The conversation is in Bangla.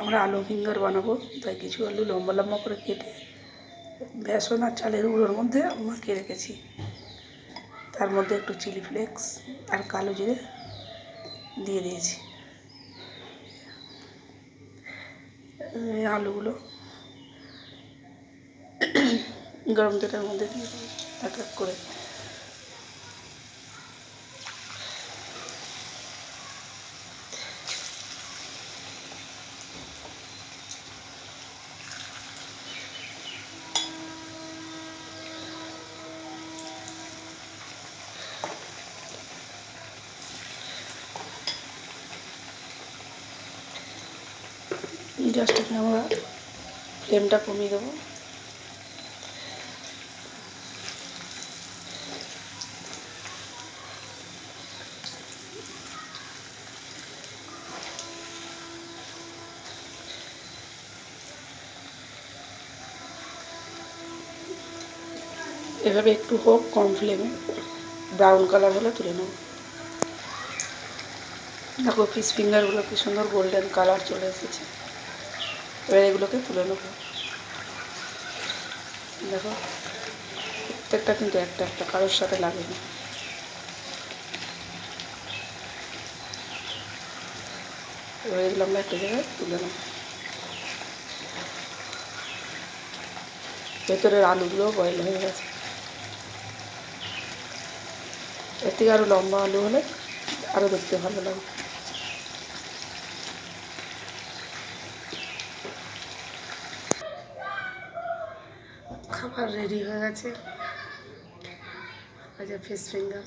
আমরা আলু ফিঙ্গার বানাবো, তাই কিছু আলু লম্বা লম্বা করে কেটে বেসন আর চালের গুঁড়োর মধ্যে মাখিয়ে রেখেছি। তার মধ্যে একটু চিলি ফ্লেক্স আর কালো জিরে দিয়ে দিয়েছি। আলুগুলো গরম তেলের মধ্যে দিয়ে দেবো এক এক করে। জাস্ট এখানে আমরা ফ্লেমটা কমিয়ে দেবো। এভাবে একটু হোক কম ফ্লেমে, ব্রাউন কালার হলে তুলে নেব। দেখো ফিশ ফিঙ্গারগুলো কি সুন্দর গোল্ডেন কালার চলে এসেছে। এবার এগুলোকে তুলে নেব। দেখো প্রত্যেকটা কিন্তু একটা একটা, কারোর সাথে লাগেনি। এবার এগুলো আমরা একটা জায়গায় তুলে নেব। ভেতরের আলুগুলোও বয়েল হয়ে গেছে। এর থেকে আরও লম্বা আলু হলে আরও দেখতে ভালো লাগবে। খাবার রেডি হয়ে গেছে। Fish finger.